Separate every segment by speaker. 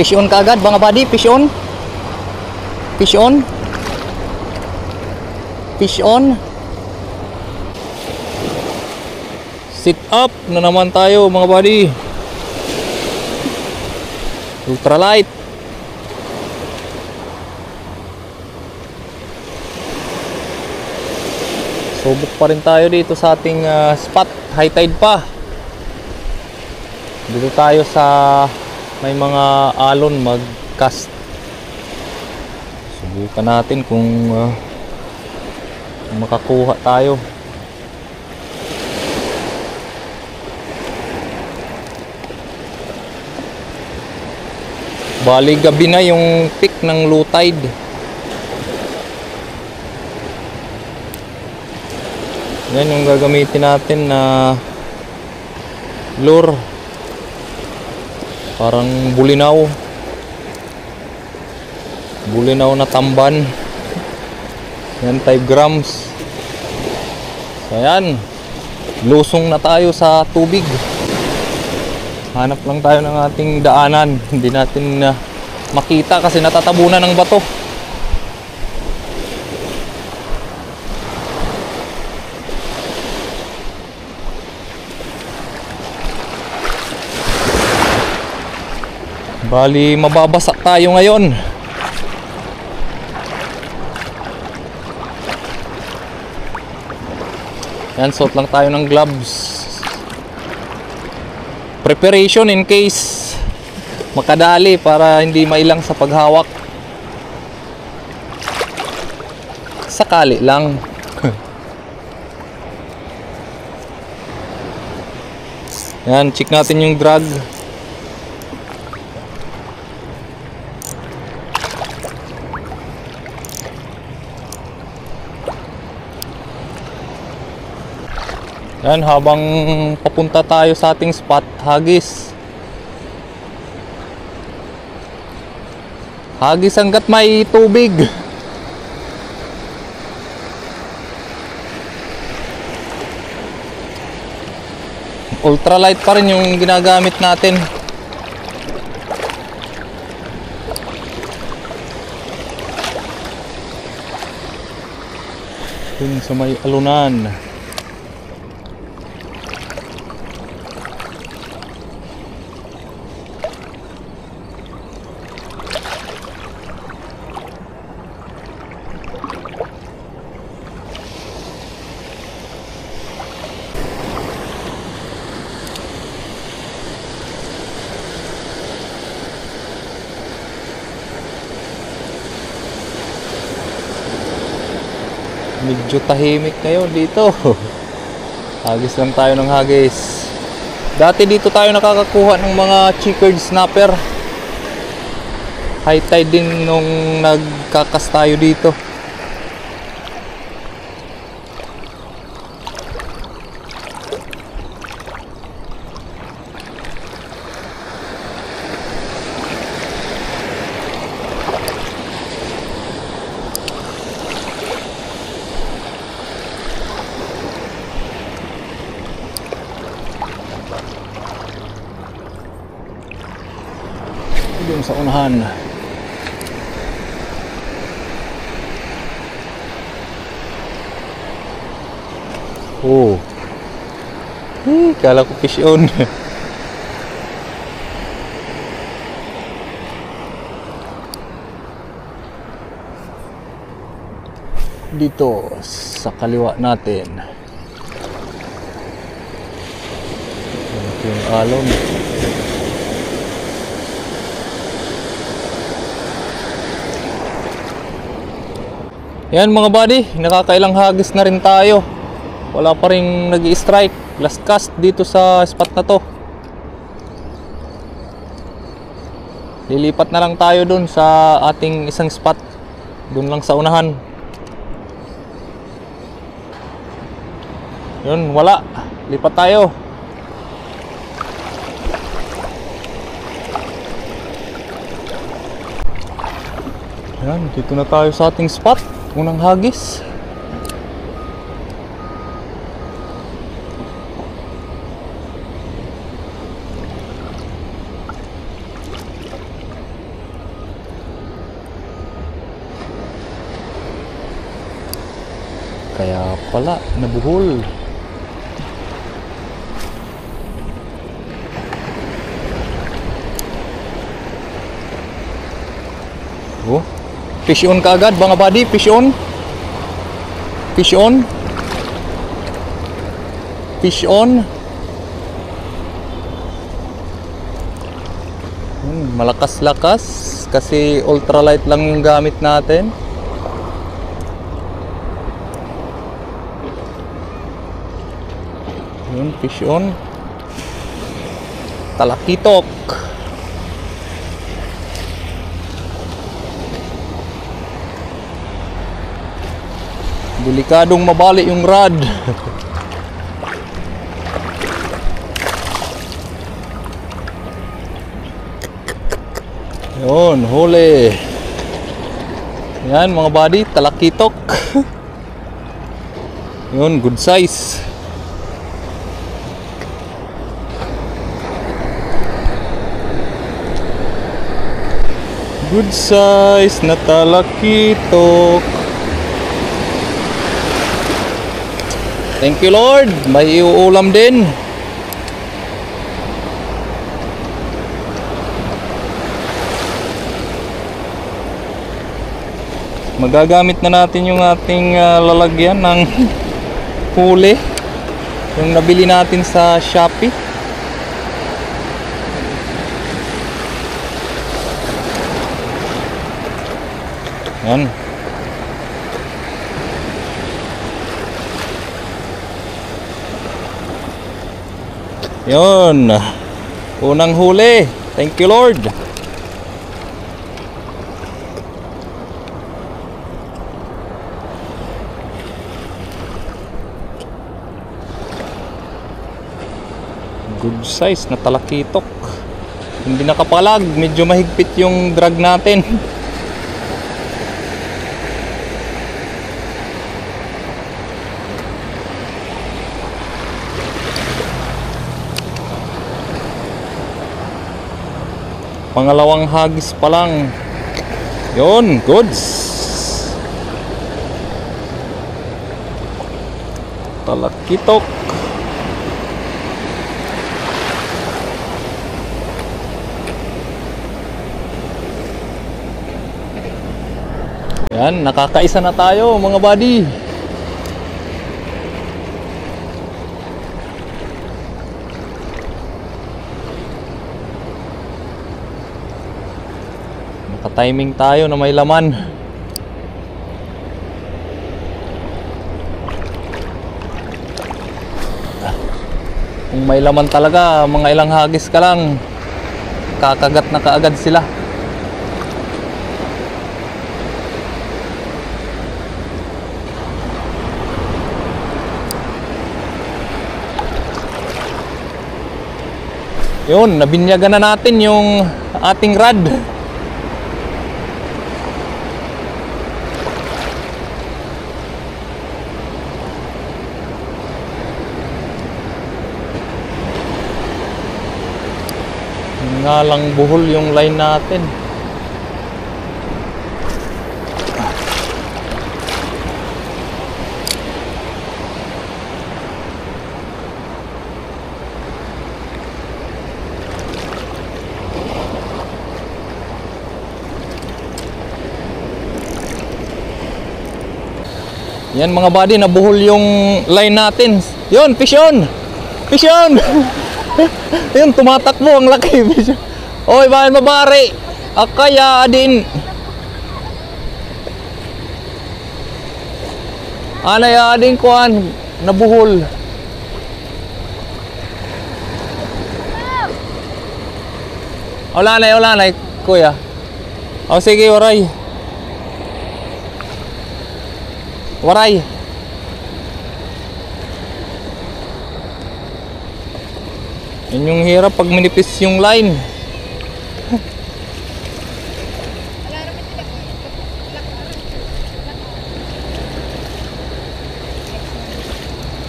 Speaker 1: Fish on kaagad mga buddy, fish on. Fish on. Fish on. Sit up na naman tayo mga buddy. Ultralight. Subok pa rin tayo dito sa ating spot. High tide pa. Dito tayo sa may mga alon mag-cast. Subukan natin kung makakuha tayo. Bali gabi na yung peak ng low tide. Yan yung gagamitin natin na lure. Parang bulinaw. Bulinaw na tamban. Yan, 5 grams. So yan, lusong na tayo sa tubig. Hanap lang tayo ng ating daanan. Hindi natin makita kasi natatabunan ng bato. Bali mababasa tayo ngayon. Yan, suot lang tayo ng gloves. Preparation in case makadali para hindi mailang sa paghawak. Sakali lang. Yan, check natin yung drag. Yan, habang papunta tayo sa ating spot, hagis. Hagis hanggat may tubig. Ultralight pa rin yung ginagamit natin. Dun sa may alunan. Medyo tahimik ngayon dito. Hagis lang tayo ng hagis. Dati dito tayo nakakakuha ng mga chickered snapper. High tide din nung nagkakas tayo dito. Doon sa unahan. Oh. Kala ko fish on. Dito sa kaliwa natin. Ito yung alon. Yan mga buddy, nakakailang hagis na rin tayo. Wala pa rin nag-i-strike. Last cast dito sa spot na to. Lilipat na lang tayo dun sa ating isang spot. Dun lang sa unahan. Yun, wala. Lipat tayo. Yan, dito na tayo sa ating spot. Unang hagis. Kaya pala, nabuhol. Oh, fish on ka agad mga buddy, fish on. Fish on. Fish on. Malakas-lakas kasi ultralight lang yung gamit natin. Yun, fish on. Talakitok. Delikadong mabali yung rod. Yun, huli. Yan mga buddy, talakitok. Yun, good size. Good size na talakitok. Thank you Lord, may iuulam din. Magagamit na natin yung ating lalagyan ng huli, yung nabili natin sa Shopee. Yan. Yun, unang huli. Thank you Lord. Good size na talakitok. Hindi nakapalag, medyo mahigpit yung drag natin. Pangalawang hagis pa lang. Yun, goods. Talakitok. Yan, nakakaisa na tayo mga buddy. Naka-timing tayo na may laman. Kung may laman talaga, mga ilang hagis ka lang, kakagat na kaagad sila. Yun, nabinyagan na natin yung ating rod. Nga lang buhol yung line natin. Yan mga buddy, nabuhol yung line natin. Yun, fish on! Fish on! Yun, tumatakbo ang laki. Oy, bahan mabari. Akaya din. Anay ading kuan, nabuhol. Wala na, kuya. O sige, waray. Waray. Yun yung hirap pag manipis yung line.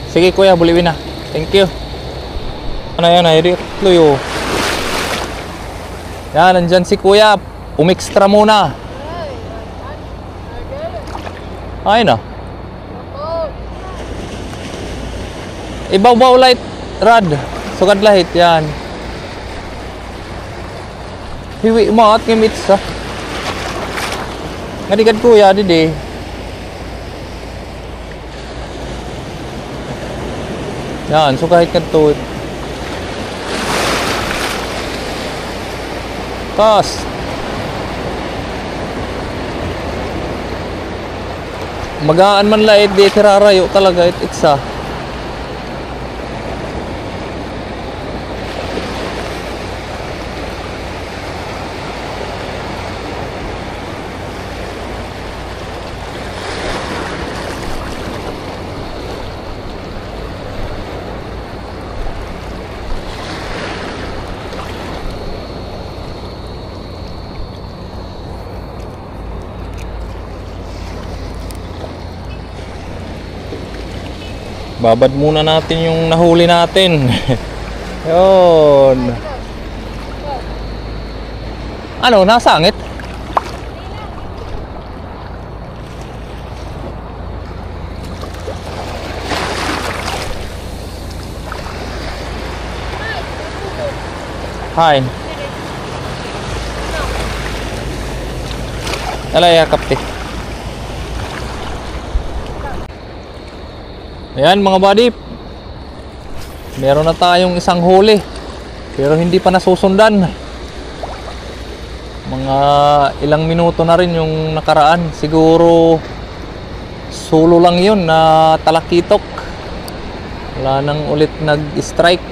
Speaker 1: Sige kuya, buliwin na. Thank you. Ano yan, Luyo. Yan, nandyan si kuya. Umextra muna. Ay na. Ibaw-baw light rad. Sugad lahit yan. Hiwi mo at ngimit sa. Ngadigad kuya didi. Yan, so kahit kadto. Tas. Magaan man lait di tirarayo talaga itsa. Babad muna natin yung nahuli natin. Yun. Ano, nasangit? Hi. Alay, kapte. Ayan mga buddy, meron na tayong isang huli pero hindi pa nasusundan. Mga ilang minuto na rin yung nakaraan. Siguro solo lang yun na talakitok. Wala nang ulit nag-strike.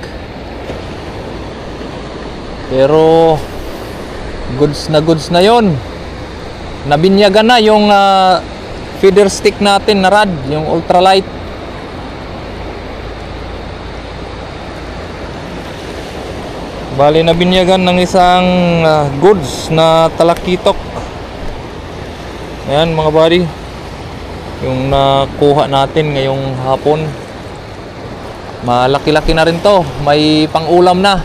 Speaker 1: Pero goods na yun. Nabinyagan na yung feeder stick natin na rod, yung ultralight. Bali na binyagan ng isang goods na talakitok. Ayan mga buddy, yung nakuha natin ngayong hapon. Malaki-laki na rin to, may pang-ulam na.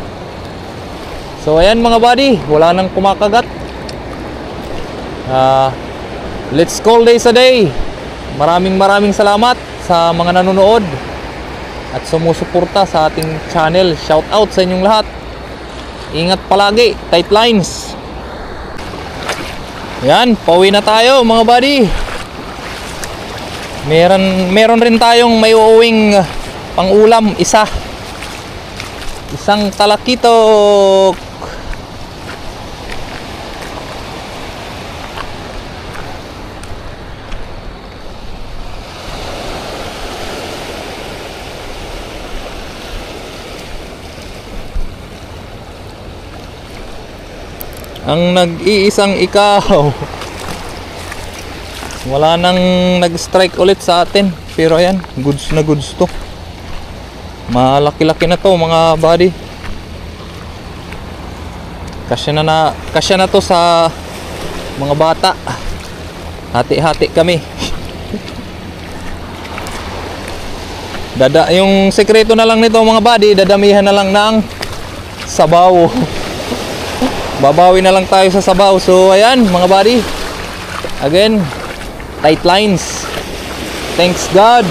Speaker 1: So ayan mga buddy, wala nang kumakagat. Let's call days a day. Maraming salamat sa mga nanonood at sumusuporta sa ating channel. Shout out sa inyong lahat. Ingat palagi, tight lines. Yan, pauwi na tayo mga buddy. Meron rin tayong may uuwing pang-ulam, isang talakitok. Ang nag-iisang ikaw. Wala nang nag-strike ulit sa atin. Pero ayan, goods na goods to. Malaki-laki na to mga buddy. Kasya na to sa mga bata. Hati-hati kami. Yung sekreto na lang nito mga buddy, dadamihan na lang ng sabaw. Babawi na lang tayo sa sabaw. So ayan mga buddy, again, tight lines. Thanks God.